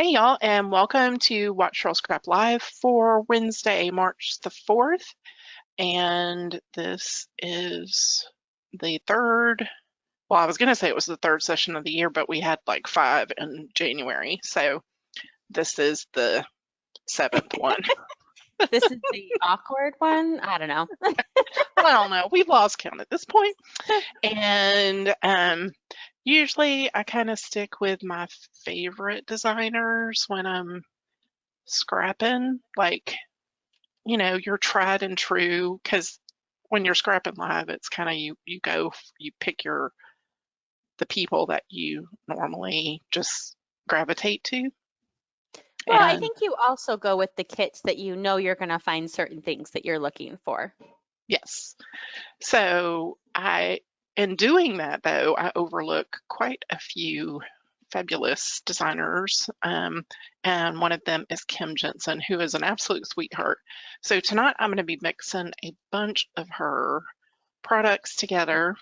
Hey y'all, and welcome to Watch Cheryl Scrap Live for Wednesday, March the 4th. And this is the third, well, I was going to say it was the third session of the year, but we had like 5 in January. So this is the 7th one. This is the awkward one? I don't know. I don't know. We've lost count at this point. And usually I kind of stick with my favorite designers when I'm scrapping, like your tried and true, because when you're scrapping live, it's kind of you pick the people that you normally just gravitate to. Well, I And think you also go with the kits that you know you're going to find certain things that you're looking for. yes, so in doing that though, I overlook quite a few fabulous designers, and one of them is Kim Jensen, who is an absolute sweetheart. So tonight I'm going to be mixing a bunch of her products together.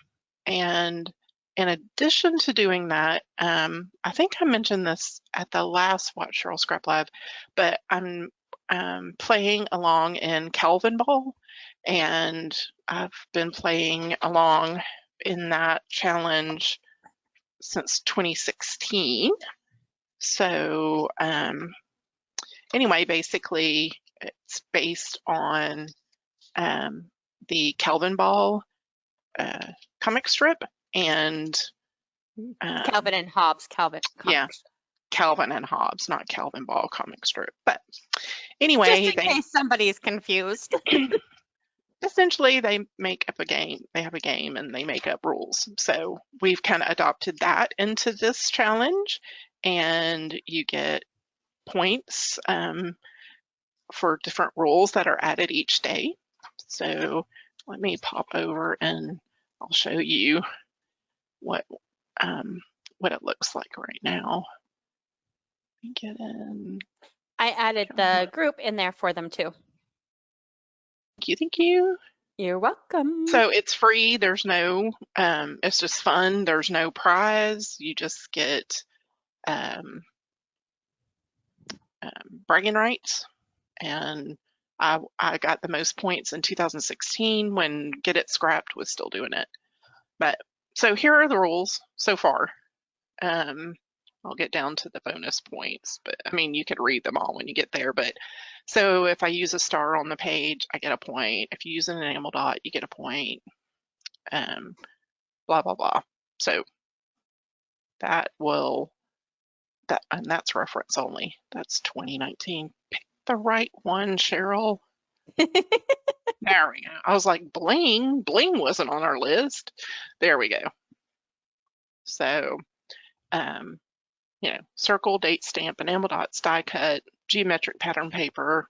And in addition to doing that, I think I mentioned this at the last Watch Cheryl Scrap Live, but I'm playing along in Calvin Ball, and I've been playing along in that challenge since 2016. So anyway, basically it's based on the Calvin Ball comic strip and Calvin and Hobbes, Calvin yeah, comics. Calvin and Hobbes, not Calvin Ball comic strip. But anyway, Just in case somebody's confused. essentially they make up a game. They have a game and they make up rules. So we've kind of adopted that into this challenge, and you get points for different rules that are added each day. So let me pop over and I'll show you what it looks like right now. Let me get in. I added the group in there for them too. Thank you. You're welcome. So it's free. There's no, it's just fun. There's no prize. You just get bragging rights. And I got the most points in 2016 when Get It Scrapped was still doing it. But so here are the rules so far. I'll get down to the bonus points, but I mean, you could read them all when you get there. But so if I use a star on the page, I get a point. If you use an enamel dot, you get a point. Blah, blah, blah. So and that's reference only. That's 2019. Pick the right one, Cheryl. There we go. I was like, bling wasn't on our list. There we go. So, circle, date stamp, enamel dots, die cut, geometric pattern paper.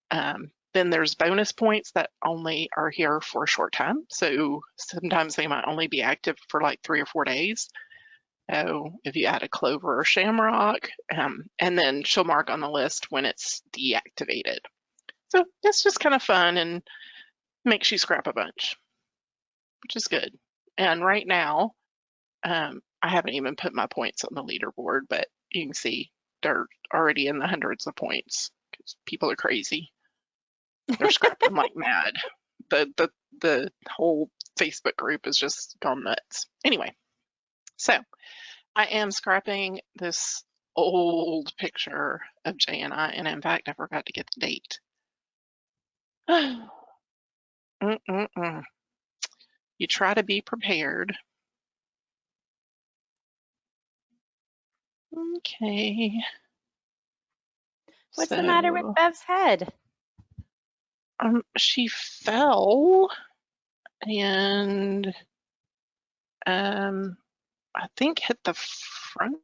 Then there's bonus points that only are here for a short time. So sometimes they might only be active for like 3 or 4 days. So if you add a clover or shamrock, and then she'll mark on the list when it's deactivated. So it's just kind of fun and makes you scrap a bunch, which is good. And right now, I haven't even put my points on the leaderboard, but you can see they're already in the hundreds of points because people are crazy. They're scrapping like mad. The whole Facebook group is just gone nuts. Anyway, so I am scrapping this old picture of Jay and I, and in fact, I forgot to get the date. You try to be prepared. Okay. What's the matter with Bev's head? She fell, and I think hit the front.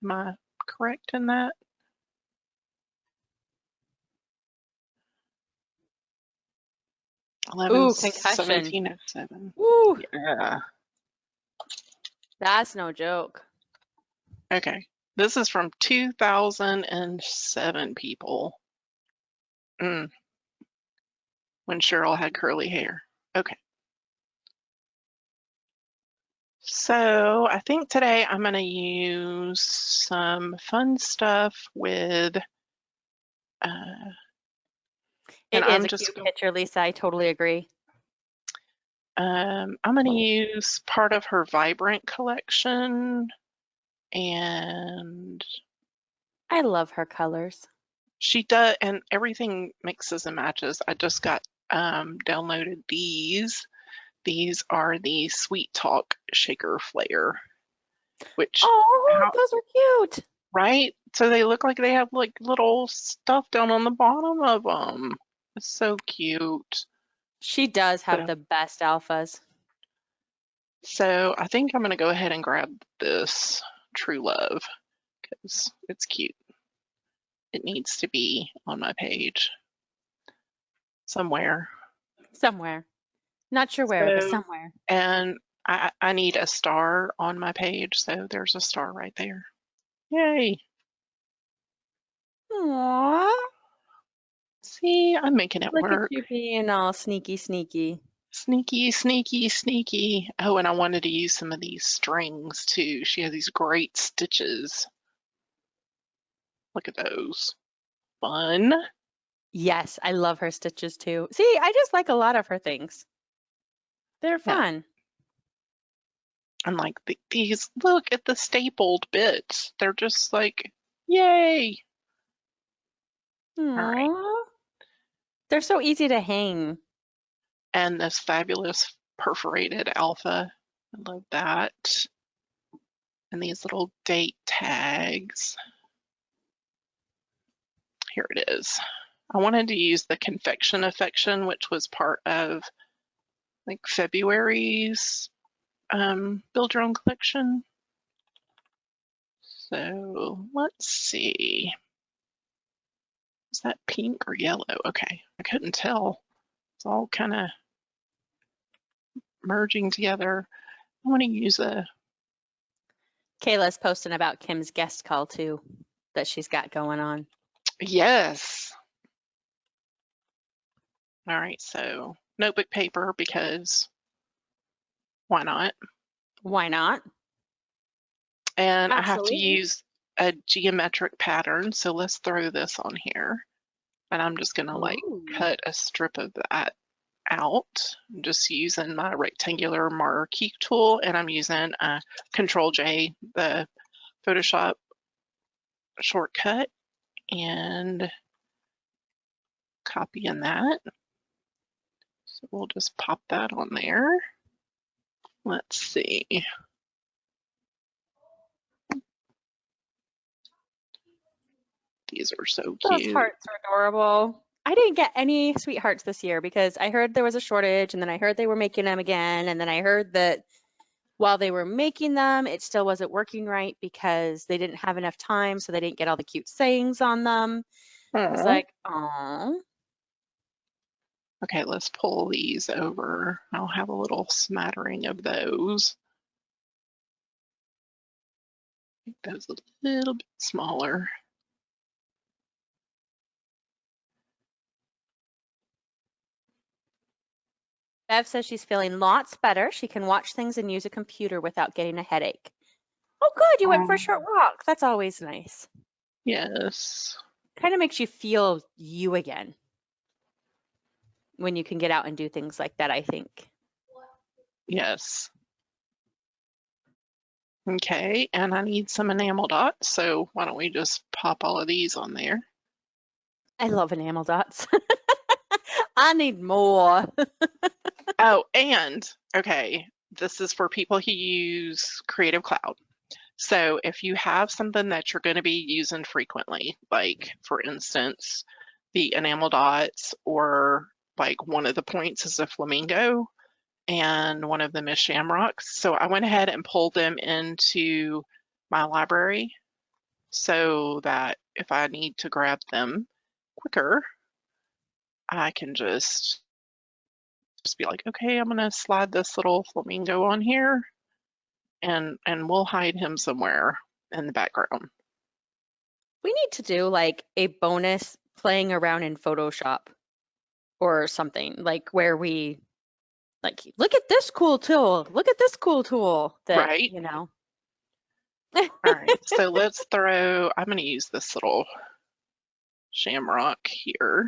Am I correct in that? Ooh, concussion. 1707. Ooh. Yeah. That's no joke. Okay. This is from 2007, people. When Cheryl had curly hair. Okay. So I think today I'm going to use some fun stuff with, and It is I'm a just, cute picture, Lisa. I totally agree. I'm going to use part of her Vibrant collection, and I love her colors. she does, and everything mixes and matches. I just got downloaded these. These are the Sweet Talk Shaker Flare, which, Oh, how, those are cute. right? So they look like they have like little stuff down on the bottom of them. It's so cute. She does have So, the best alphas. so I think I'm gonna go ahead and grab this True Love because it's cute. It needs to be on my page somewhere. Somewhere. Not sure where, but So, somewhere. and I need a star on my page, so there's a star right there. Yay! Aww. See, I'm making it Look at work. you being all sneaky, sneaky. Sneaky, sneaky, sneaky. Oh, and I wanted to use some of these strings too. She has these great stitches. Look at those. Fun. Yes, I love her stitches too. See, I just like a lot of her things. They're Yeah. fun. And like these, look at the stapled bits. They're just like, yay. All right. Aww. They're so easy to hang. And this fabulous perforated alpha. I love that. And these little date tags. Here it is. I wanted to use the Confection affection, which was part of like February's build your own collection. So let's see. Is that pink or yellow? Okay, I couldn't tell. It's all kind of merging together. I want to use a, Kayla's posting about Kim's guest call too, that she's got going on. yes. All right, so notebook paper because why not? Why not? And I have to Absolutely. use a geometric pattern, so let's throw this on here. And I'm just gonna like Ooh. cut a strip of that out. I'm just using my rectangular marquee tool, and I'm using Control J, the Photoshop shortcut, and copying that. So we'll just pop that on there. Let's see. These are so Those cute. hearts are adorable. I didn't get any sweethearts this year because I heard there was a shortage and then I heard they were making them again. And then I heard that while they were making them, it still wasn't working right because they didn't have enough time. So they didn't get all the cute sayings on them. I was Aww. like, oh, Okay, let's pull these over. I'll have a little smattering of those. Make those a little bit smaller. Bev says she's feeling lots better. She can watch things and use a computer without getting a headache. Oh, good. You went for a short walk. That's always nice. Yes. Kind of makes you feel you again when you can get out and do things like that, I think. Yes. Okay, and I need some enamel dots, so why don't we just pop all of these on there? I love enamel dots. I need more. Oh, and okay, this is for people who use Creative Cloud. So if you have something that you're going to be using frequently, like for instance, the enamel dots, or like one of the points is a flamingo and one of them is shamrocks. So I went ahead and pulled them into my library so that if I need to grab them quicker, I can just be like, okay, I'm gonna slide this little flamingo on here, and we'll hide him somewhere in the background. We need to do like a bonus playing around in Photoshop or something, like where we Like, look at this cool tool. Look at this cool tool that, Right. you know. All right. So let's throw, I'm going to use this little shamrock here.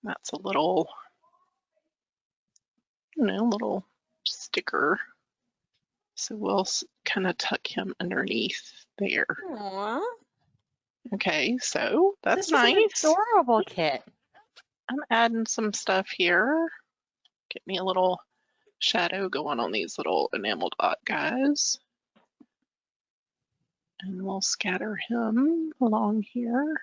That's a little, little sticker. So we'll kind of tuck him underneath there. Aww. Okay, so that's This is an nice. adorable kit. I'm adding some stuff here. Get me a little shadow going on these little enamel dot guys. And we'll scatter him along here.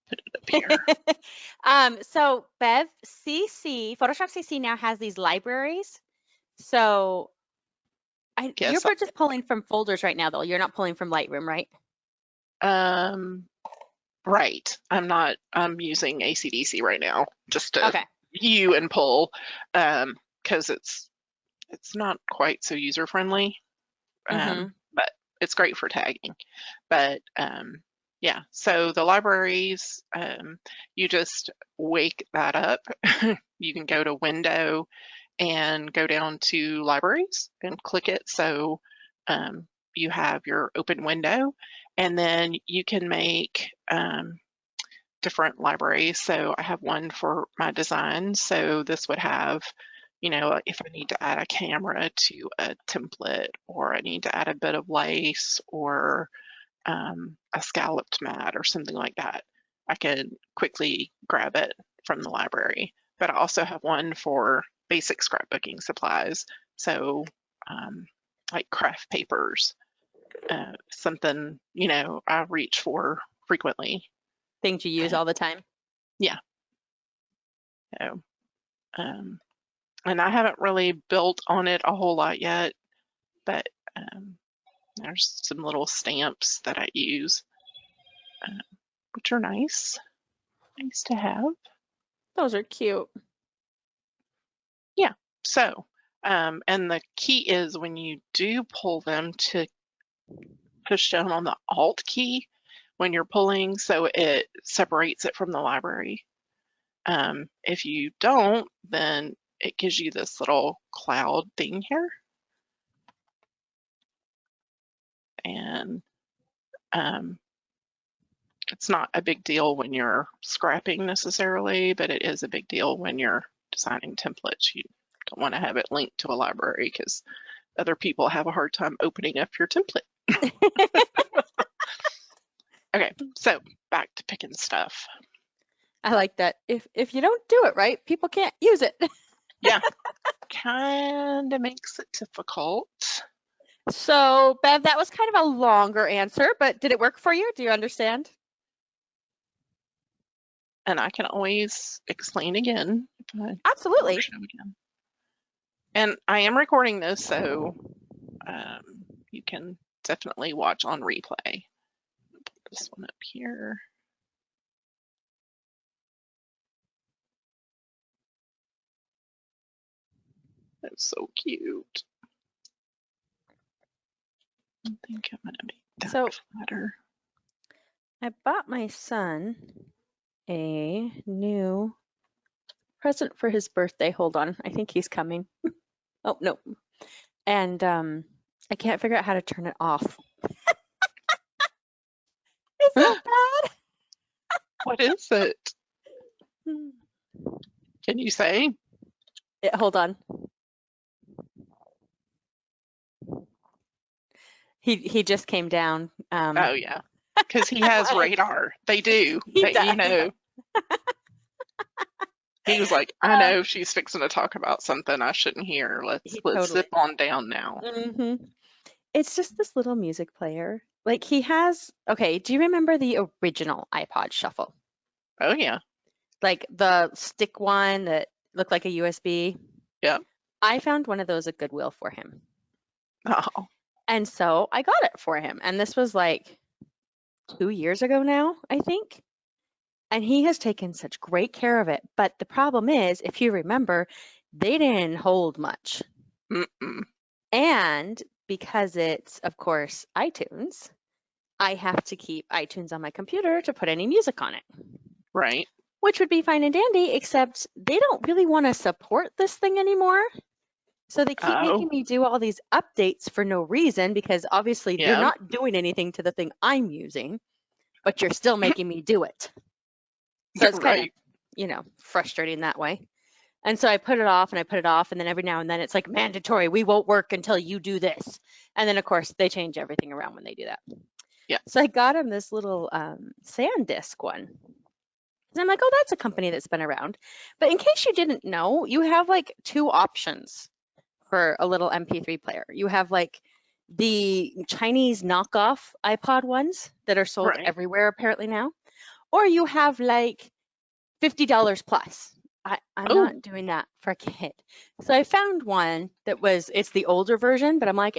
Put it up here. So Bev, Photoshop CC now has these libraries. So you're just pulling from folders right now, though. You're not pulling from Lightroom, right? Right. I'm using ACDC right now just to view and pull, because it's not quite so user friendly, but it's great for tagging. But yeah, so the libraries, you just wake that up. You can go to Window and go down to Libraries and click it. So you have your open window, and then you can make different libraries. So I have one for my design. So this would have, if I need to add a camera to a template, or I need to add a bit of lace, or a scalloped mat or something like that, I could quickly grab it from the library. But I also have one for basic scrapbooking supplies. So like craft papers, something, I reach for frequently. Things you use all the time. Yeah. So, and I haven't really built on it a whole lot yet, but there's some little stamps that I use, which are nice to have. Those are cute. Yeah. So, and the key is when you do pull them to push down on the Alt key when you're pulling, so it separates it from the library. If you don't, then it gives you this little cloud thing here. And it's not a big deal when you're scrapping necessarily, but it is a big deal when you're designing templates. You don't want to have it linked to a library because other people have a hard time opening up your template. Okay, so back to picking stuff. I like that. If you don't do it right, people can't use it. Yeah, kind of makes it difficult. So, Bev, that was kind of a longer answer, but did it work for you? Do you understand? And I can always explain again. Absolutely. Again. And I am recording this, so you can definitely watch on replay. Put this one up here. That's so cute. I think I'm gonna make that flatter. I bought my son a new present for his birthday. Hold on, I think he's coming. Oh no, and I can't figure out how to turn it off. Is that bad? What is it? Can you say? Hold on. He just came down. Oh yeah, because he has radar. They do. He was like, I know she's fixing to talk about something I shouldn't hear. Let's zip on down now. It's just this little music player. Like he has, okay, do you remember the original iPod Shuffle? Oh yeah. Like the stick one that looked like a USB? Yeah. I found one of those at Goodwill for him. Oh. And so I got it for him. And this was like 2 years ago now, I think. And he has taken such great care of it. But the problem is, if you remember, they didn't hold much. And because it's, of course, iTunes, I have to keep iTunes on my computer to put any music on it. Right. Which would be fine and dandy, except they don't really want to support this thing anymore. So they keep making Oh, me do all these updates for no reason, because obviously they're yeah. not doing anything to the thing I'm using, but you're still making me do it. So it's kind of, Right. frustrating that way. And so I put it off and I put it off, and then every now and then it's like mandatory. We won't work until you do this. And then of course they change everything around when they do that. Yeah. So I got him this little SanDisk one. And I'm like, oh, that's a company that's been around. But in case you didn't know, you have like two options for a little MP3 player. You have like the Chinese knockoff iPod ones that are sold Right. everywhere apparently now, or you have like $50 plus. I'm Oh, not doing that for a kid. So I found one it's the older version, but I'm like,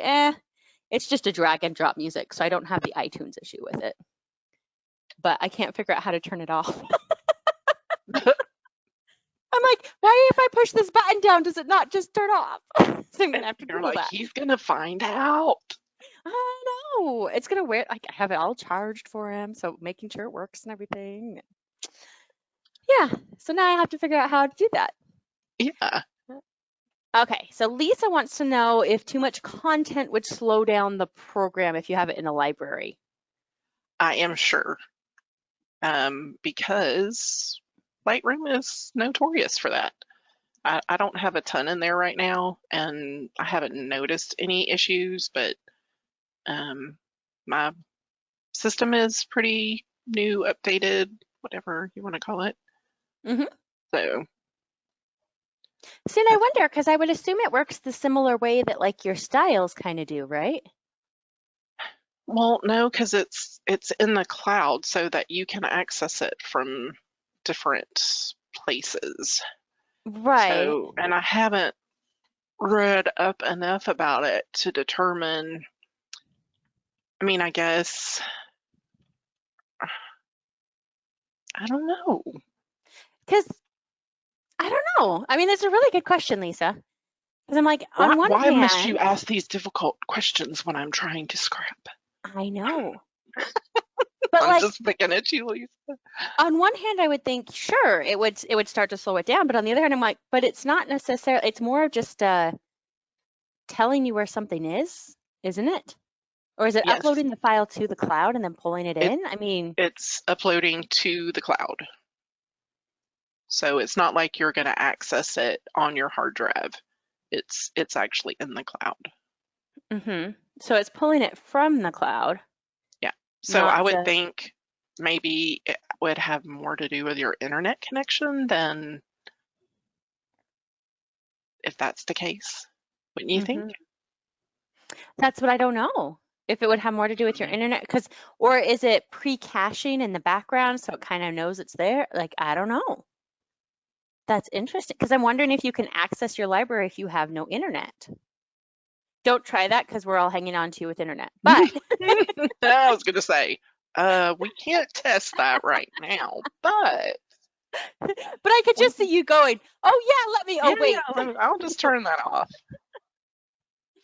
it's just a drag and drop music, so I don't have the iTunes issue with it. But I can't figure out how to turn it off. I'm like, why if I push this button down, does it not just turn off? So I'm gonna have to you're Google like, that. he's gonna find out. I know. It's gonna wear like I have it all charged for him, so making sure it works and everything. Yeah. So now I have to figure out how to do that. Yeah. Okay, so Lisa wants to know if too much content would slow down the program if you have it in a library. I am sure. Because Lightroom is notorious for that. I don't have a ton in there right now, and I haven't noticed any issues, but my system is pretty new, updated, whatever you want to call it. Mm-hmm. So, See, and I wonder, because I would assume it works the similar way that like your styles kind of do, right? well, no, because it's in the cloud so that you can access it from different places. Right. So, and I haven't read up enough about it to determine. I mean, I guess I don't know. Because I don't know. I mean, it's a really good question, Lisa. Because I'm like, Why on one why must you hand, ask these difficult questions when I'm trying to scrap? I know. But I'm like just picking at you, Lisa. on one hand, I would think, sure, it would start to slow it down. But on the other hand, I'm like, but it's not necessarily, it's more of just telling you where something is, isn't it? Or is it Yes, uploading the file to the cloud and then pulling it it in? I mean, it's uploading to the cloud. So it's not like you're going to access it on your hard drive. It's actually in the cloud. so it's pulling it from the cloud, Yeah. So I not would just, think maybe it would have more to do with your internet connection than if that's the case. Wouldn't you think? hmm That's what I don't know. If it would have more to do with your Mhm. internet, or is it pre-caching in the background so it kind of knows it's there? Like, I don't know. That's interesting because I'm wondering if you can access your library if you have no internet. Don't try that because we're all hanging on to you with internet. But I was going to say, we can't test that right now, but I could just see you going, oh yeah, let me. Oh yeah, wait. I'll just turn that off.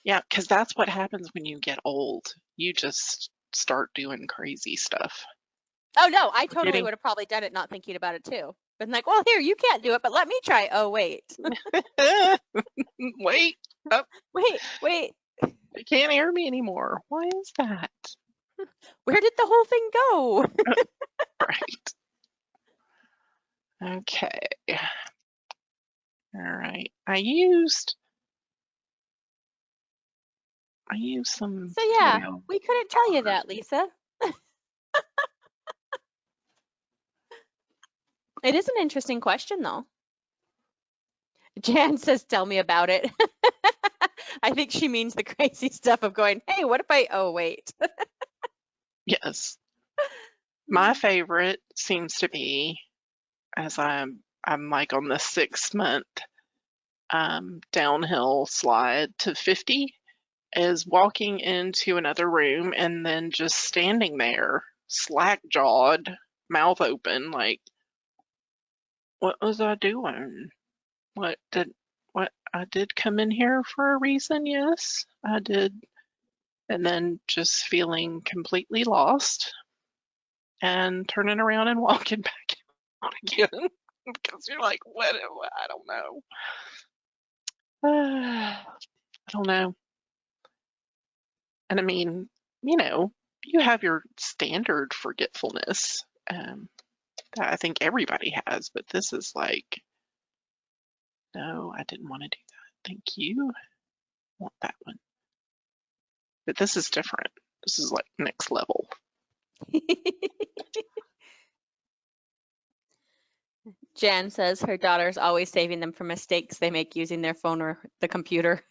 Yeah, because that's what happens when you get old. You just start doing crazy stuff. Oh no, I totally Forgetting. would have probably done it not thinking about it too. Been like, well, here you can't do it, but let me try. Oh wait, Wait, oh, wait. you can't hear me anymore. Why is that? Where did the whole thing go? Right. Okay. All right. I used some So yeah, foil we couldn't tell you art. that, Lisa. It is an interesting question though. Jan says, tell me about it. I think she means the crazy stuff of going, hey, what if oh, wait. Yes. My favorite seems to be, as I'm like on the 6 month downhill slide to 50, is walking into another room and then just standing there, slack jawed, mouth open, like, what was I doing? What I did come in here for a reason, yes. I did and then just feeling completely lost and turning around and walking back out again because you're like, what? I don't know. I don't know. And I mean, you have your standard forgetfulness that I think everybody has, but this is like, no, I didn't want to do that. Thank you. I want that one. But this is different. This is like next level. Jan says her daughter's always saving them for mistakes they make using their phone or the computer.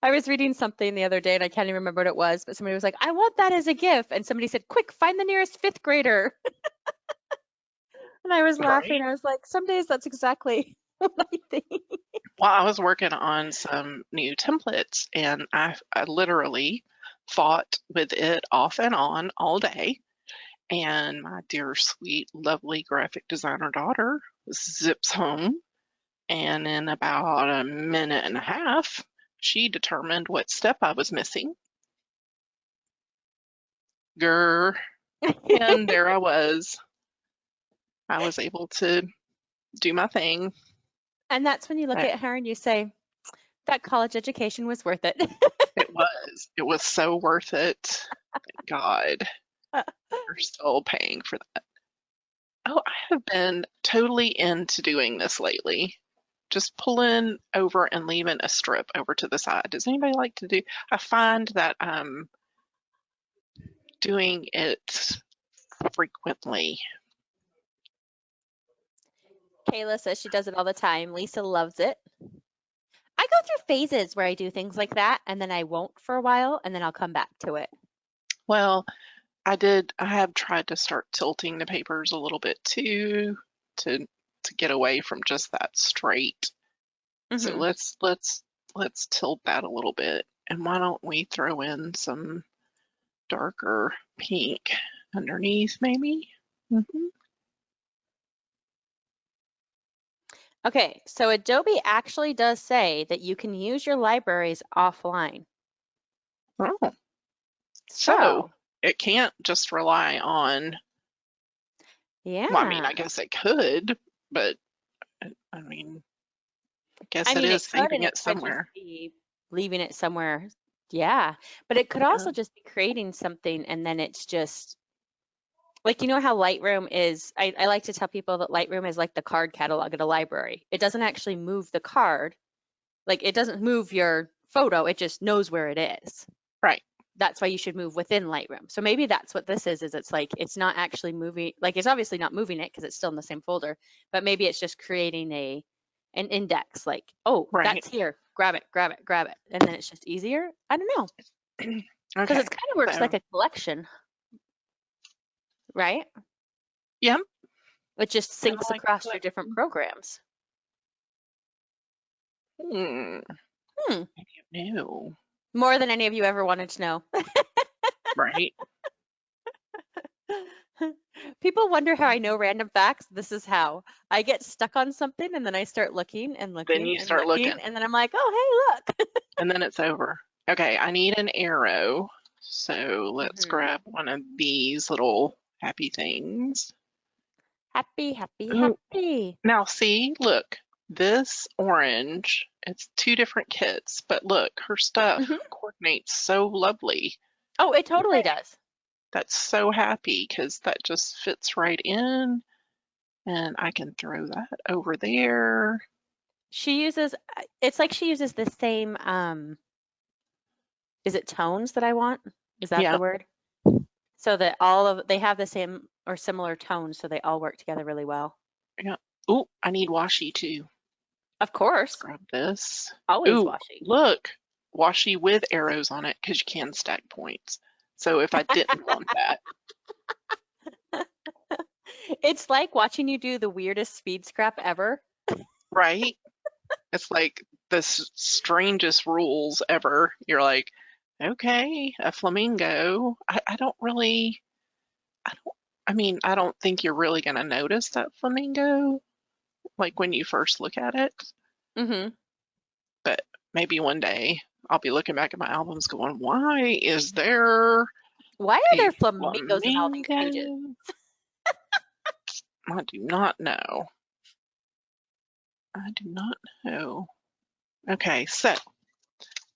I was reading something the other day and I can't even remember what it was, but somebody was like, I want that as a gift. And somebody said, quick, find the nearest fifth grader. And I was laughing. Right? I was like, some days that's exactly what I think. Well, I was working on some new templates and I literally fought with it off and on all day. And my dear, sweet, lovely graphic designer daughter zips home. And in about a minute and a half, she determined what step I was missing. Grr. And there I was. I was able to do my thing. And that's when you look I- at her and you say, that college education was worth it. It was. It was so worth it. Thank God. You're still paying for that. Oh, I have been totally into doing this lately. Just pulling over and leaving a strip over to the side. Does anybody like to do? I find that I'm doing it frequently. Kayla says she does it all the time. Lisa loves it. I go through phases where I do things like that and then I won't for a while and then I'll come back to it. Well, I have tried to start tilting the papers a little bit too to get away from just that straight. So let's tilt that a little bit. And why don't we throw in some darker pink underneath maybe? Okay, so Adobe actually does say that you can use your libraries offline. Oh, so So, it can't just rely on, yeah. well, I mean, I guess it could, but I mean, I guess it is it could, saving and it it could just somewhere. be leaving it somewhere. Yeah, but it could also just be creating something and then it's just like, you know how Lightroom is, I like to tell people that Lightroom is like the card catalog at a library. It doesn't actually move the card. Like it doesn't move your photo, it just knows where it is. Right. That's why you should move within Lightroom. So maybe that's what this is it's like, it's not actually moving, like it's obviously not moving it because it's still in the same folder, but maybe it's just creating an index like, oh, Right. that's here, grab it, grab it, grab it. And then it's just easier. I don't know. Because Okay. it kind of works like a collection, right? Yeah. It just syncs like across your different programs. Maybe you knew. More than any of you ever wanted to know. Right. People wonder how I know random facts. This is how. I get stuck on something and then I start looking and looking. Then you and start looking. And then I'm like, oh, hey, look. And then it's over. Okay, I need an arrow. So let's grab one of these little happy things. Happy, happy, Ooh. happy. Now see, look, this orange, it's two different kits, but look, her stuff coordinates so lovely. Oh, it totally does. That's so happy because that just fits right in. And I can throw that over there. She uses, it's like she uses the same, is it tones that I want? Is that the word? So that they have the same or similar tones, so they all work together really well. Yeah. Oh, I need washi too. Of course. Let's grab this. Always Ooh, washi. Look, washi with arrows on it because you can stack points. So if I didn't want that. It's like watching you do the weirdest speed scrap ever. Right? It's like the strangest rules ever. You're like, okay, a flamingo. I don't think you're really going to notice that flamingo, like when you first look at it. Mm-hmm. But maybe one day I'll be looking back at my albums going, why is there Why are a there flamingos in all these pages? flamingo? I do not know. I do not know. Okay, so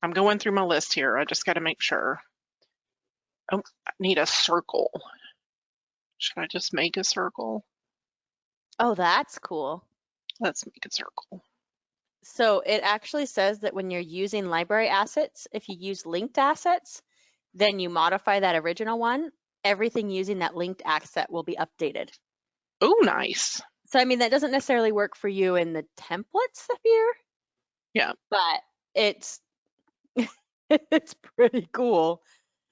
I'm going through my list here. I just got to make sure. Oh, I need a circle. Should I just make a circle? Oh, that's cool. Let's make a circle. So it actually says that when you're using library assets, if you use linked assets, then you modify that original one, everything using that linked asset will be updated. Oh, nice. So, I mean, that doesn't necessarily work for you in the templates sphere. Yeah. But it's it's pretty cool.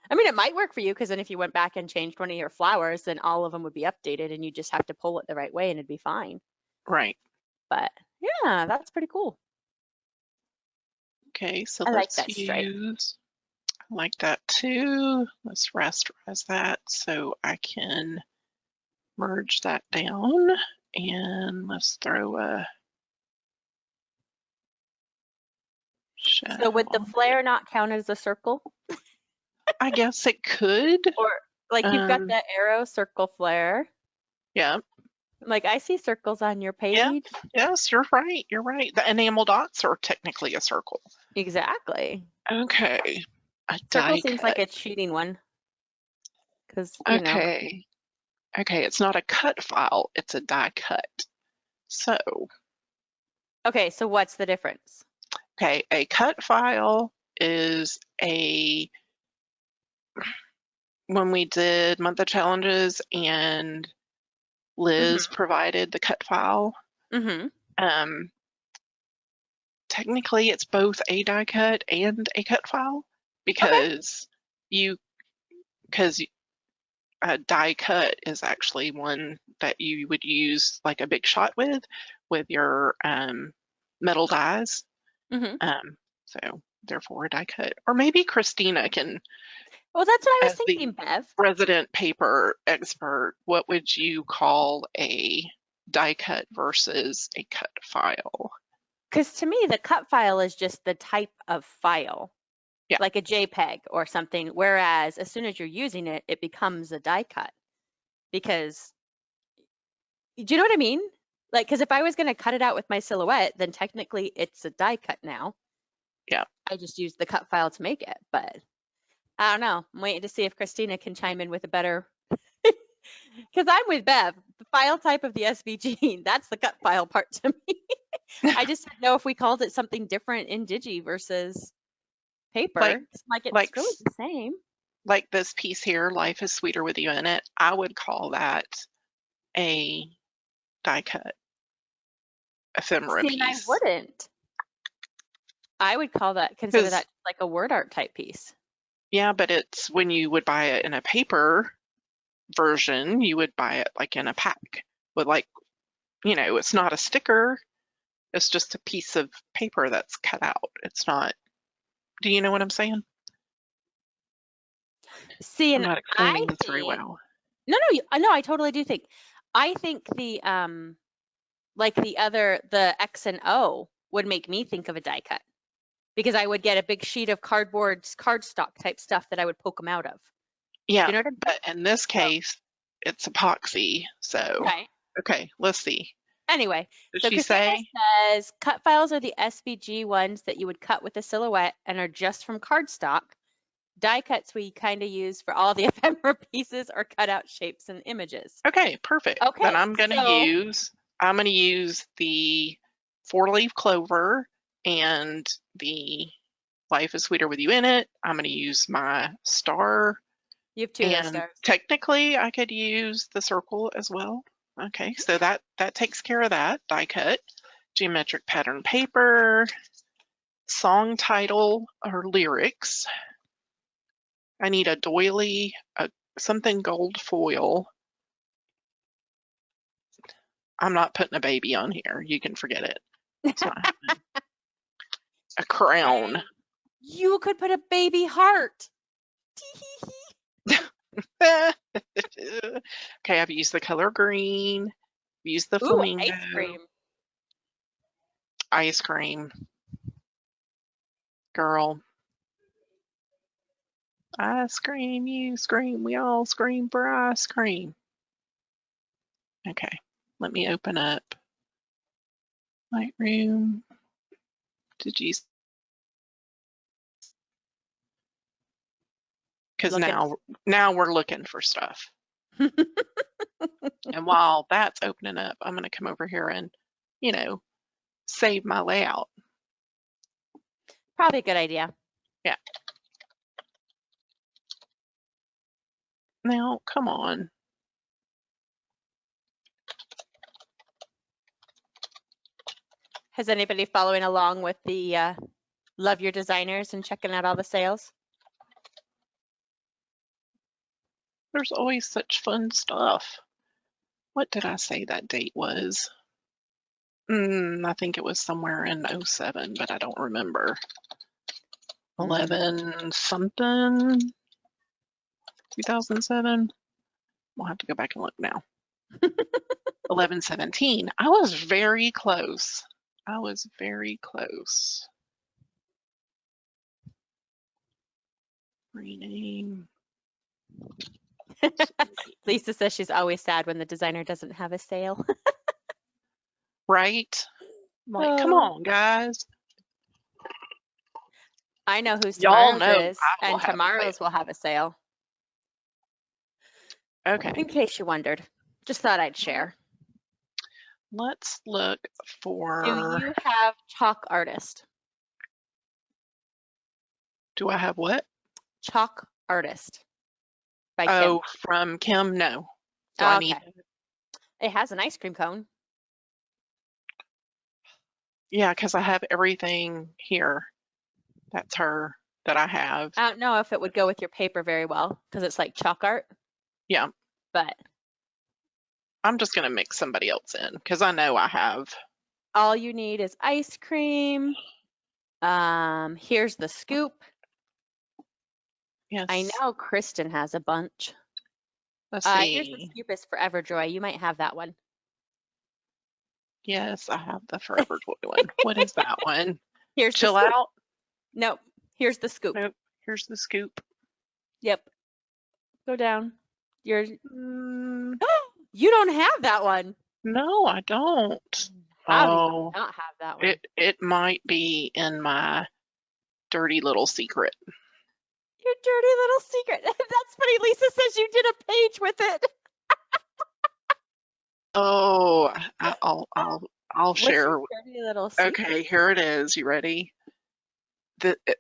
I mean, it might work for you because then if you went back and changed one of your flowers, then all of them would be updated and you just have to pull it the right way and it'd be fine. Right. But yeah, that's pretty cool. Okay, so I like let's that stripe. use, I like that too. Let's rasterize that so I can merge that down, and let's throw a shadow So would the on flare not count as a circle? I guess it could. Or like you've got the arrow circle flare. Yeah. Like I see circles on your Yeah. page. Yes, you're right. You're right. The enamel dots are technically a circle. Exactly. Okay. A Circle die seems cut. like a cheating one. Because, you know. Okay. Okay, it's not a cut file, it's a die cut. So, Okay, so what's the difference? okay, a cut file is when we did month of challenges and Liz provided the cut file, technically it's both a die cut and a cut file because a die cut is actually one that you would use like a big shot with your metal dies. So therefore a die cut. Or maybe Christina can, Well, that's what I was as the thinking, Bev. resident paper expert, what would you call a die cut versus a cut file? Because to me, the cut file is just the type of file, like a JPEG or something. Whereas as soon as you're using it, it becomes a die cut. Because, do you know what I mean? Like, because if I was going to cut it out with my silhouette, then technically it's a die cut now. Yeah. I just used the cut file to make it, but I don't know. I'm waiting to see if Christina can chime in with a better, because I'm with Bev. The file type of the SVG, that's the cut file part to me. I just didn't know if we called it something different in Digi versus paper. Like it's really the same. Like this piece here, Life is Sweeter with You in It, I would call that a die cut ephemera piece. I wouldn't. I would consider that like a word art type piece. Yeah, but it's when you would buy it in a paper version, you would buy it like in a pack with like, it's not a sticker. It's just a piece of paper that's cut out. It's not, do you know what I'm saying? See, I'm not explaining this very well. No, I totally do think. I think the the X and O would make me think of a die cut because I would get a big sheet of cardstock type stuff that I would poke them out of. Yeah, you know what I mean? But in this case, it's epoxy. So, okay, let's see. Anyway, Did so she Christina say? says cut files are the SVG ones that you would cut with a silhouette and are just from cardstock. Die cuts we kind of use for all the ephemera pieces or cut out shapes and images. Okay, perfect. Okay, then I'm gonna use the 4-leaf clover and the Life is Sweeter with You in It. I'm gonna use my star. You have 2 of those stars. Technically I could use the circle as well. Okay, so that takes care of that. Die cut, geometric pattern paper, song title or lyrics. I need a doily, something gold foil. I'm not putting a baby on here. You can forget it. It's not happening. A crown. You could put a baby heart. Okay, I've used the color green. I've used the flamingo. Ice cream. Ice cream. Girl, I scream, you scream, we all scream for ice cream. Okay, let me open up Lightroom. Did you? Because now we're looking for stuff. And while that's opening up, I'm going to come over here and, you know, save my layout. Probably a good idea. Yeah. Now, come on. Has anybody following along with the Love Your Designers and checking out all the sales? There's always such fun stuff. What did I say that date was? I think it was somewhere in 07, but I don't remember. 11 something, 2007. We'll have to go back and look now. 11/17. I was very close. I was very close. Rename. Lisa says she's always sad when the designer doesn't have a sale. Right? I'm like, come on, guys. I know whose Y'all tomorrow's know is, and tomorrow's will have a sale. Okay. In case you wondered. Just thought I'd share. Let's look for... Do you have Chalk Artist? Do I have what? Chalk Artist by Kim. Oh, from Kim? No. Do okay. I need... It has an ice cream cone. Yeah, because I have everything here. That's her that I have. I don't know if it would go with your paper very well because it's like chalk art. Yeah. But I'm just going to mix somebody else in because I know I have. All you need is ice cream. Here's the scoop. Yes. I know Kristin has a bunch. Let's see. Here's the scoop is ForeverJoy. You might have that one. Yes, I have the ForeverJoy one. What is that one? Here's Chill Out? Nope. Here's the scoop. Nope. Here's the scoop. Yep. Go down. You're. You don't have that one. No, I don't. How do you not have that one? It might be in my dirty little secret. Your dirty little secret. That's funny. Lisa says you did a page with it. Oh, I'll share. Dirty little secret? Okay, here it is. You ready?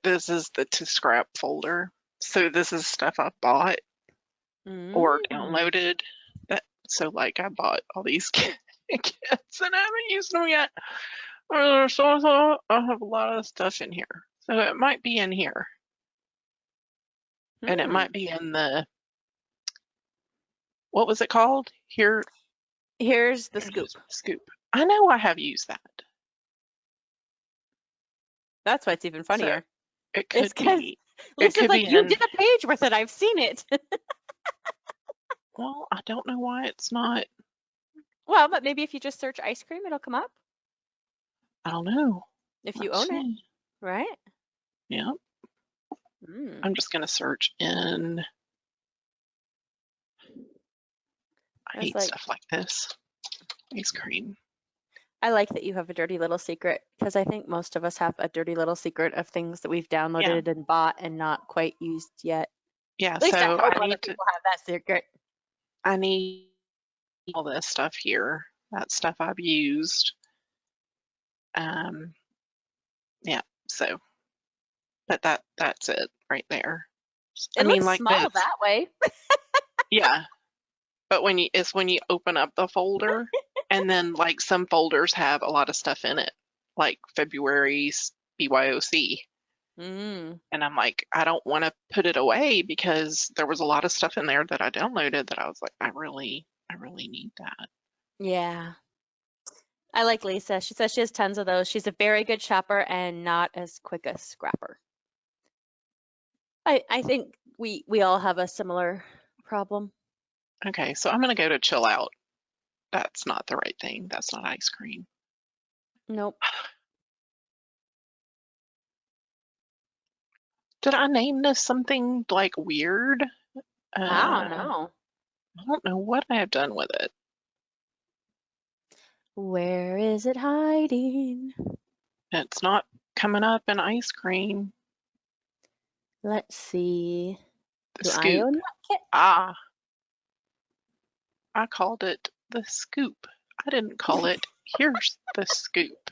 This is the to scrap folder. So this is stuff I bought or downloaded. So like I bought all these kits and I haven't used them yet. So I have a lot of stuff in here. So it might be in here. And it might be in the, what was it called? Here's the scoop. Scoop. I know I have used that. That's why it's even funnier. So it could be. Lisa's like, you did a page with it. I've seen it. Well, I don't know why it's not. Well, but maybe if you just search ice cream, it'll come up. I don't know. If you own it, right? Yeah. I'm just going to search in. I hate stuff like this. Ice cream. I like that you have a dirty little secret because I think most of us have a dirty little secret of things that we've downloaded and bought and not quite used yet. Yeah, at least so I need people have that secret. I need all this stuff here. That stuff I've used. Yeah, so but that's it right there. It looks like small that way. Yeah. But when you open up the folder and then like some folders have a lot of stuff in it, like February's BYOC. And I'm like, I don't want to put it away because there was a lot of stuff in there that I downloaded that I was like, I really need that. Yeah. I like Lisa. She says she has tons of those. She's a very good shopper and not as quick a scrapper. I think we all have a similar problem. Okay, so I'm going to go to Chill Out. That's not the right thing. That's not ice cream. Nope. Did I name this something like weird? I don't I know. don't know what I have done with it. Where is it hiding? It's not coming up in ice cream. Let's see. The Do I scoop. own that kit? Ah, I called it the scoop. I didn't call it here's the scoop.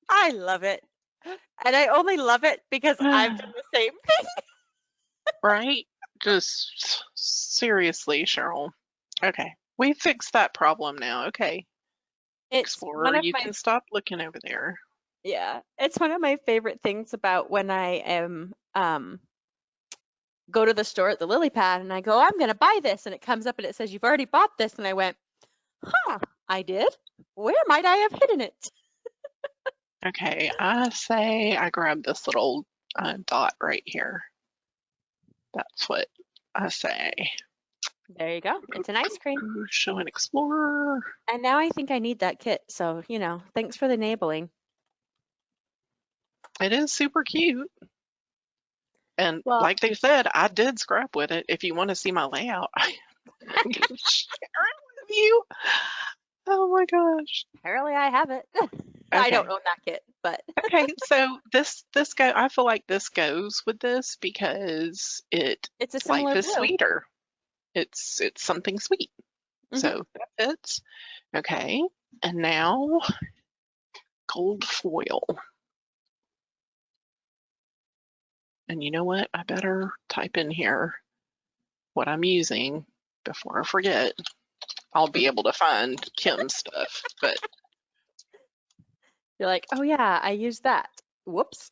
I love it. And I only love it because I've done the same thing. Right? Just seriously, Cheryl. Okay, we fixed that problem now. Okay, It's Explorer, one of you my can stop looking over there. Yeah, it's one of my favorite things about when I am go to the store at the lily pad and I go, I'm gonna buy this, and it comes up and it says you've already bought this, and I went, huh, I did? Where might I have hidden it? Okay, I say I grab this little dot right here. That's what I say. There you go. It's an ice cream. Show an Explorer. And now I think I need that kit. So, thanks for the enabling. It is super cute. And Well, like they said, I did scrap with it. If you want to see my layout, I can share it with you. Oh my gosh. apparently I have it. I Okay. don't own that kit, but Okay, so this go I feel like this goes with this because it's a life similar is blue. sweeter. It's something sweet. Hmm. So that fits. Okay. And now gold foil. And you know what? I better type in here what I'm using before I forget. I'll be able to find Kim's stuff, but You're like, oh yeah, I used that. Whoops.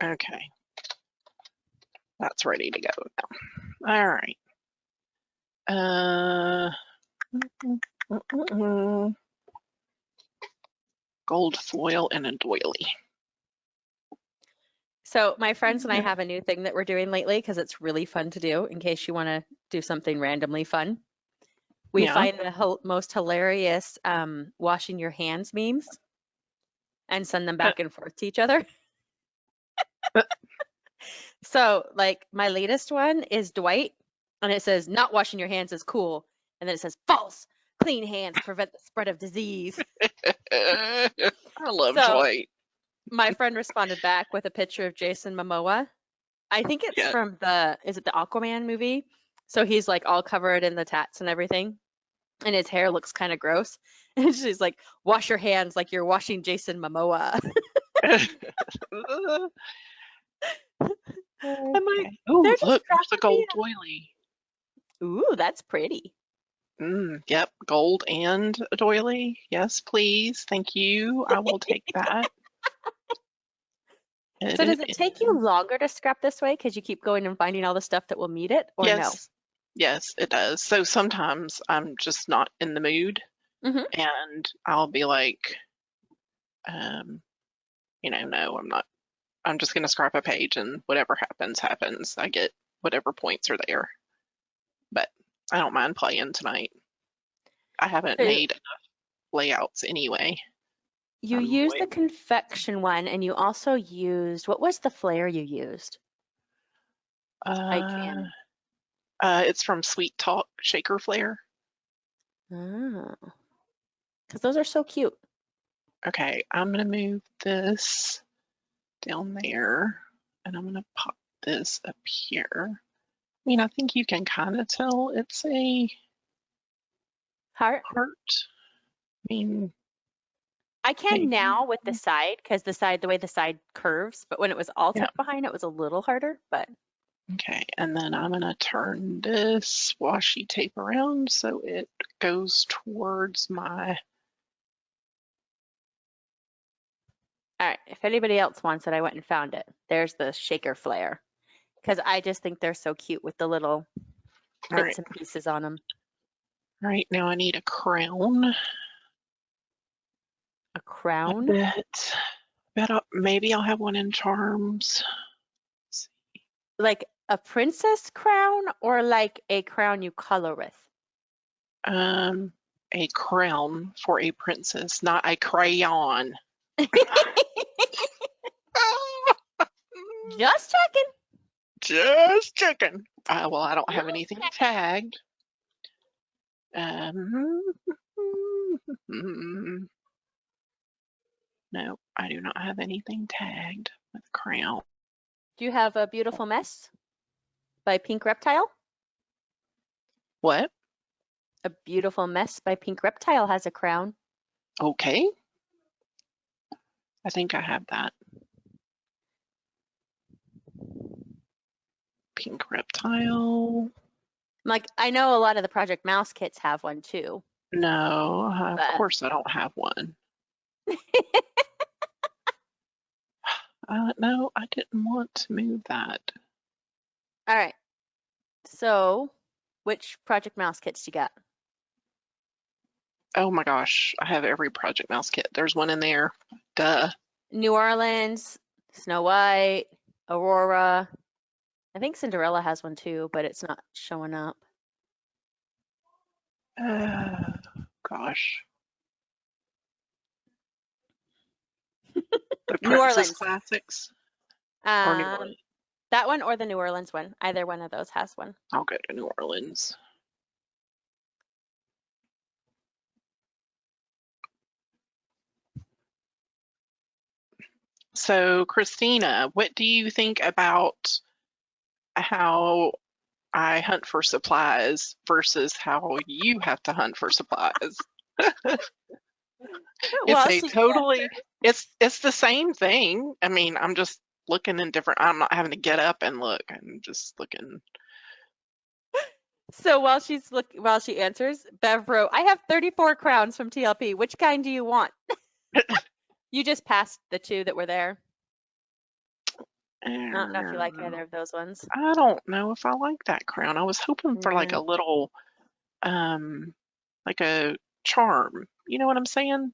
okay. That's ready to go now. All right. Uh, gold foil and a doily. So my friends and I have a new thing that we're doing lately because it's really fun to do in case you want to do something randomly fun. We Yeah. find the most hilarious washing your hands memes and send them back and forth to each other. So like my latest one is Dwight and it says not washing your hands is cool. And then it says false. Clean hands prevent the spread of disease. I love So Dwight. my friend responded back with a picture of Jason Momoa. I think it's Yeah. from is it the Aquaman movie? So he's like all covered in the tats and everything. And his hair looks kind of gross. And she's like, wash your hands like you're washing Jason Momoa. I'm like, Okay. Oh, they're just look, there's a cracking me gold up. doily. Ooh, that's pretty. Yep, gold and a doily. Yes, please. Thank you. I will take that. So does Edit it take you in. longer to scrap this way because you keep going and finding all the stuff that will meet it, or no? Yes, yes, it does. So sometimes I'm just not in the mood Hmm. and I'll be like, um, no, I'm not. I'm just going to scrap a page and whatever happens, happens. I get whatever points are there. But I don't mind playing tonight. I haven't So made enough layouts anyway. you I'm used way. the confection one and you also used, what was the flare you used? I Uh, can. it's from Sweet Talk Shaker Flare. Oh, because those are so cute. Okay, I'm gonna move this down there, and I'm gonna pop this up here. I mean, I think you can kind of tell it's a Heart. heart. I mean, I can maybe. now with the side because the way the side curves, but when it was all Yeah. tucked behind, it was a little harder, but Okay, and then I'm gonna turn this washi tape around so it goes towards my. all right. If anybody else wants it, I went and found it. There's the shaker flare because I just think they're so cute with the little All right, bits and pieces on them. all right. Now I need a crown. A I crown? bet maybe I'll have one in charms. Like a princess crown or like a crown you color with? A crown for a princess, not a crayon. Just checking. Just checking. Well, I don't have anything tagged. No, I do not have anything tagged with crown. Do you have A Beautiful Mess by Pink Reptile? What? A Beautiful Mess by Pink Reptile has a crown. Okay. I think I have that. Pink Reptile. Like, I know a lot of the Project Mouse kits have one too. No, of But- course I don't have one. No, I didn't want to move that. All right. So, which Project Mouse kits you got? Oh my gosh, I have every Project Mouse kit. There's one in there. Duh. New Orleans, Snow White, Aurora. I think Cinderella has one too, but it's not showing up. Gosh. The New Princess Orleans. Classics or New Um, Orleans? that one or the New Orleans one. Either one of those has one. I'll go to New Orleans. So, Christina, what do you think about how I hunt for supplies versus how you have to hunt for supplies? Well, It's the same thing. I mean, I'm just looking in different, I'm not having to get up and look. I'm just looking. So while she answers, Bev wrote, I have 34 crowns from TLP. Which kind do you want? You just passed the two that were there. I don't know if you like either of those ones. I don't know if I like that crown. I was hoping for like a little, like a charm. You know what I'm saying?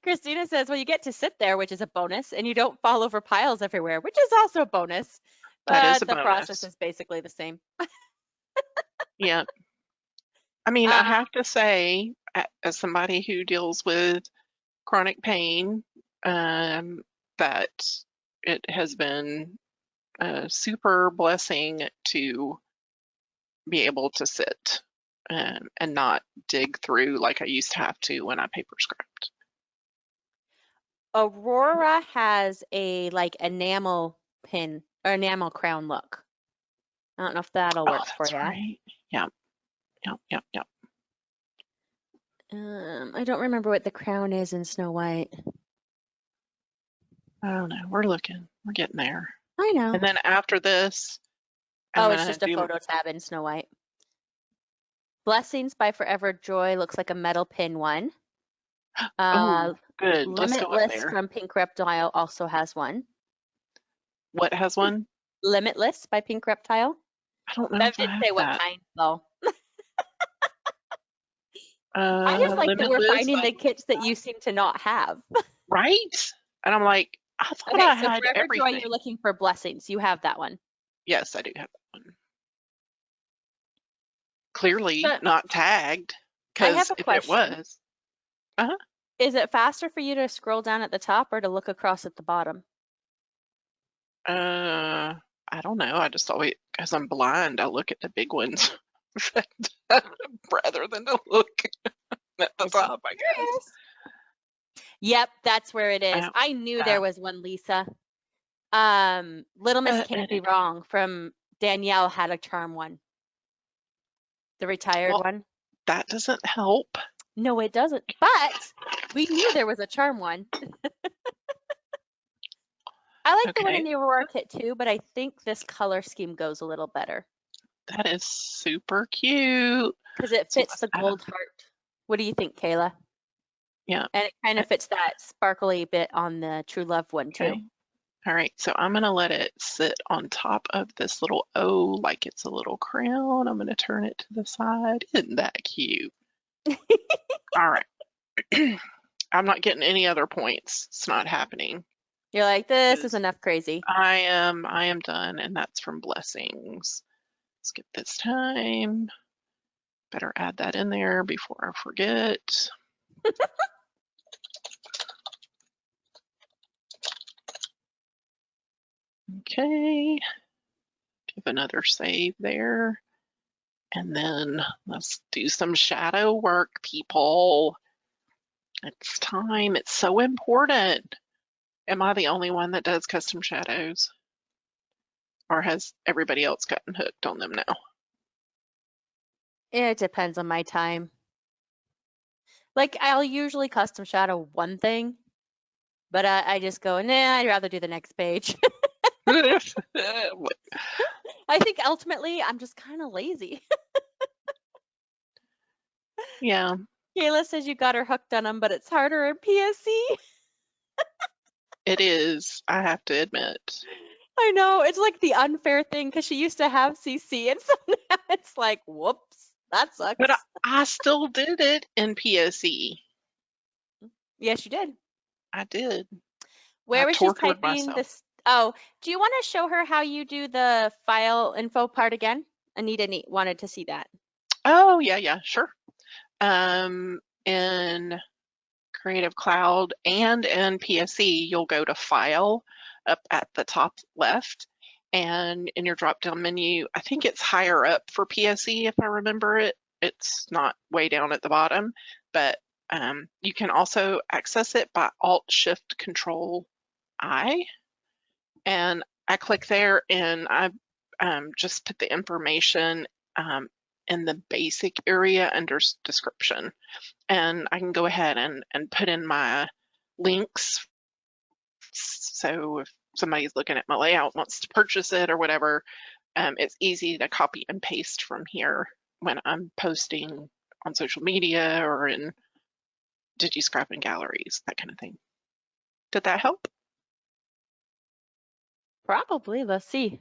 Christina says, well, you get to sit there, which is a bonus, and you don't fall over piles everywhere, which is also a bonus. That is a the bonus. process is basically the same. Yeah. I mean, I have to say, as somebody who deals with chronic pain, that it has been a super blessing to be able to sit and not dig through like I used to have to when I paper scrapped. Aurora has a like enamel pin or enamel crown look. I don't know if that'll work for you. Right. Yep. I don't remember what the crown is in Snow White. I don't know. We're looking. We're getting there. I know. And then after this, it's just a photo tab in Snow White. Blessings by ForeverJoy looks like a metal pin one. Oh, good. Let's go up Limitless there. from Pink Reptile also has one. What has one? Limitless by Pink Reptile. I don't know. Bev didn't say what kind though. I just like that we're finding the kits that you seem to not have. Right? And I'm like, I thought Okay, I so had ForeverJoy, everything. you're looking for Blessings. You have that one. Yes, I do have that one. Clearly But not tagged, I have because a if question. it was, Is it faster for you to scroll down at the top or to look across at the bottom? I don't know. I just always, because I'm blind, I look at the big ones rather than to look at the top, I guess. Yep, that's where it is. I knew there was one, Lisa. Little Miss Can't Be Wrong from Danielle had a charm one. The retired one. That doesn't help. No, it doesn't. But we knew there was a charm one. I like the one in the Aurora kit too, but I think this color scheme goes a little better. That is super cute. Because it fits the gold heart. What do you think, Kayla? Yeah. And it kind of fits that sparkly bit on the True Love one too. Okay. All right, so I'm going to let it sit on top of this little O like it's a little crown. I'm going to turn it to the side. Isn't that cute? All right. I'm not getting any other points. It's not happening. You're like, this is 'cause enough crazy. I am done, and that's from Blessings. Skip this time. Better add that in there before I forget. Okay, give another save there. And then let's do some shadow work, people. It's time. It's so important. Am I the only one that does custom shadows? Or has everybody else gotten hooked on them now? It depends on my time. Like, I'll usually custom shadow one thing, but I just go, nah, I'd rather do the next page. I think ultimately I'm just kind of lazy. Yeah, Kayla says you got her hooked on them, but it's harder in PSC. it is, I have to admit. I know, it's like the unfair thing because she used to have CC, and so now it's like, whoops, that sucks. But I still did it in PSE. Yes, you did. I did. Where I was she tortured typing myself. this? Oh, do you want to show her how you do the file info part again? Anita wanted to see that. Oh, yeah, sure. In Creative Cloud and in PSE, you'll go to File up at the top left, and in your drop-down menu, I think it's higher up for PSE if I remember it. It's not way down at the bottom, but you can also access it by Alt-Shift-Control-I, and I click there and I just put the information in the basic area under description, and I can go ahead and put in my links. So if somebody's looking at my layout, wants to purchase it or whatever, it's easy to copy and paste from here when I'm posting on social media or in DigiScrap and galleries, that kind of thing. Did that help? Probably. Let's see.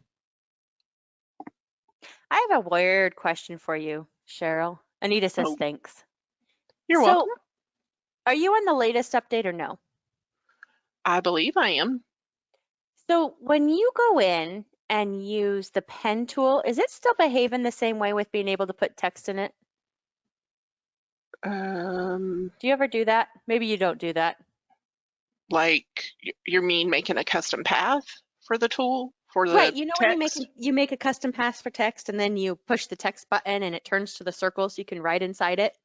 I have a weird question for you, Cheryl. Anita says Oh, thanks. you're welcome. So, are you on the latest update or no? I believe I am. So, when you go in and use the pen tool, is it still behaving the same way with being able to put text in it? Do you ever do that? Maybe you don't do that. Like, you mean making a custom path for the tool for Right, the you know when text? you make a custom pass for text and then you push the text button and it turns to the circle so you can write inside it,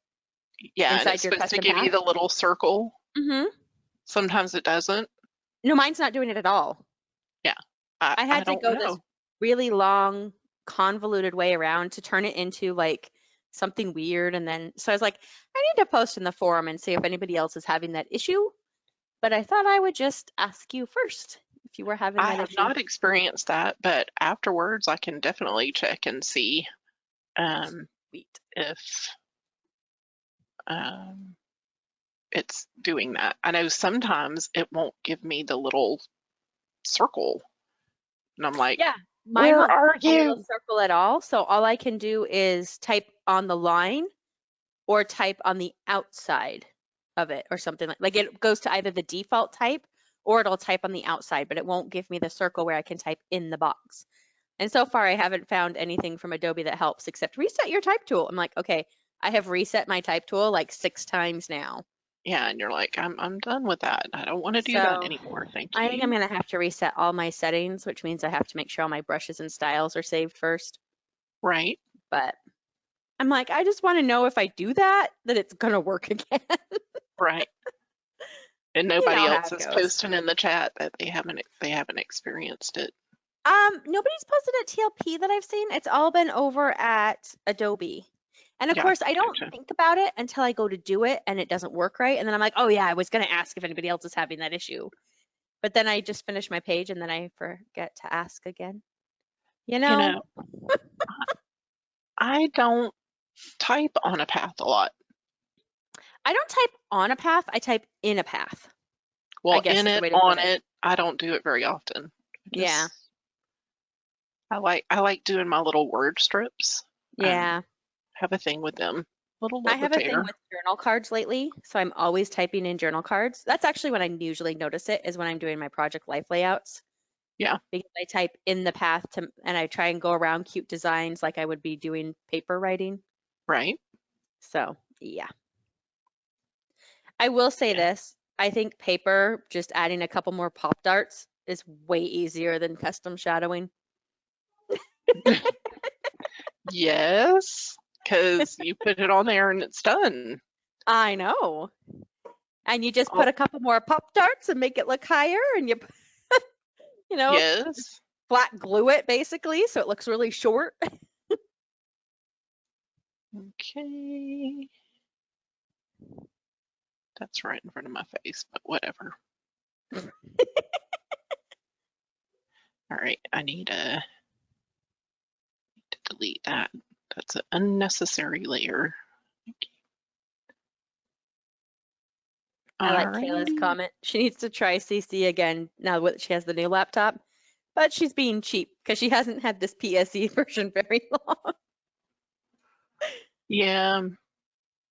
Yeah, and inside it's your supposed to custom give you path? the little circle. Mm-hmm. Sometimes it doesn't. No, mine's not doing it at all. Yeah, I I had to don't go this know. really long, convoluted way around to turn it into like something weird. And then, so I was like, I need to post in the forum and see if anybody else is having that issue. But I thought I would just ask you first if you were having I that have issue. not experienced that, but afterwards I can definitely check and see Sweet. if um, it's doing that. I know sometimes it won't give me the little circle, and I'm like, Yeah, mine where won't are give me a little you? circle at all. So all I can do is type on the line or type on the outside of it or something like it goes to either the default type or it'll type on the outside, but it won't give me the circle where I can type in the box. And so far I haven't found anything from Adobe that helps except reset your type tool. I'm like, okay, I have reset my type tool like 6 times now. Yeah, and you're like, I'm done with that. I don't want to do that So anymore. Thank I think I'm you. gonna have to reset all my settings, which means I have to make sure all my brushes and styles are saved first. Right, But I'm like, I just want to know if I do that, that it's gonna work again. right. And You know nobody how else it is goes. posting in the chat that they haven't experienced it. Nobody's posted at TLP that I've seen. It's all been over at Adobe. And of Yeah, course, I don't gotcha. think about it until I go to do it and it doesn't work right. And then I'm like, oh yeah, I was gonna ask if anybody else is having that issue. But then I just finish my page and then I forget to ask again. You You know, know, I don't type on a path a lot. I don't type on a path, I type in a path, I Well, guess in is the it, way to put on it. it, I don't do it very often. Yeah. I like doing my little word strips. Yeah. Have a thing with them. Little I love have a thing affair. with journal cards lately, so I'm always typing in journal cards. That's actually when I usually notice it, is when I'm doing my project life layouts, Yeah, because I type in the path to, and I try and go around cute designs like I would be doing paper writing. right. So yeah, I will say Yeah. this. I think paper, just adding a couple more pop darts is way easier than custom shadowing. Yes, because you put it on there and it's done. I know. And you just put Oh, a couple more pop darts and make it look higher, and you know, yes. flat glue it basically so it looks really short. Okay. That's right in front of my face, but whatever. All right, I need to delete that. That's an unnecessary layer. I All like Kayla's righty. comment. She needs to try CC again now that she has the new laptop, but she's being cheap because she hasn't had this PSE version very long. Yeah.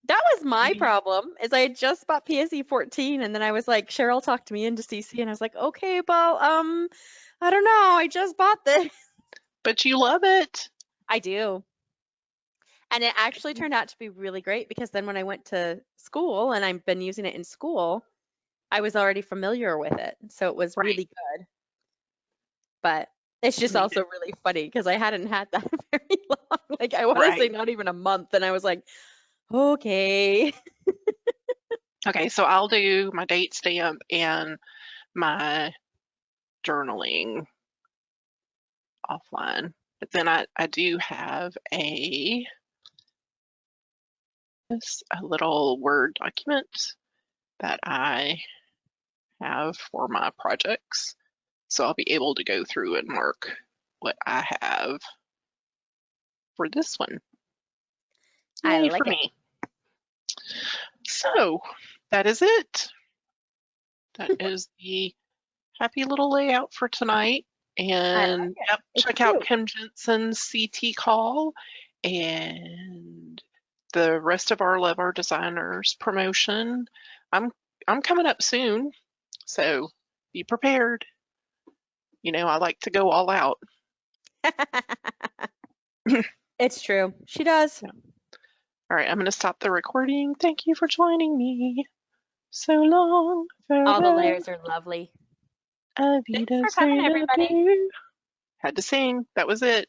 That was my problem, is I had just bought PSE 14 and then I was like, Cheryl talked me into CC and I was like, okay, well, I don't know, I just bought this. But you love it. I do. And it actually turned out to be really great because then when I went to school and I've been using it in school, I was already familiar with it. So it was Right. really good. But it's just Made it. also really funny because I hadn't had that very long. Like I want to say Right. not even a month. And I was like, okay. Okay, so I'll do my date stamp and my journaling offline. But then I do have a little Word document that I have for my projects. So I'll be able to go through and mark what I have for this one. I Yay for like it. me. So that is it. That is the happy little layout for tonight. I like And it. yep, It's check out cute. Kim Jensen's CT call and the rest of our Love Our Designers promotion. I'm I'm coming up soon, so be prepared. You know, I like to go all out. It's true. She does. Yeah. All right, I'm going to stop the recording. Thank you for joining me. So long, All the farewell, layers are lovely. Auf Thanks for coming, Wiedersehen, everybody. adieu. Had to sing. That was it.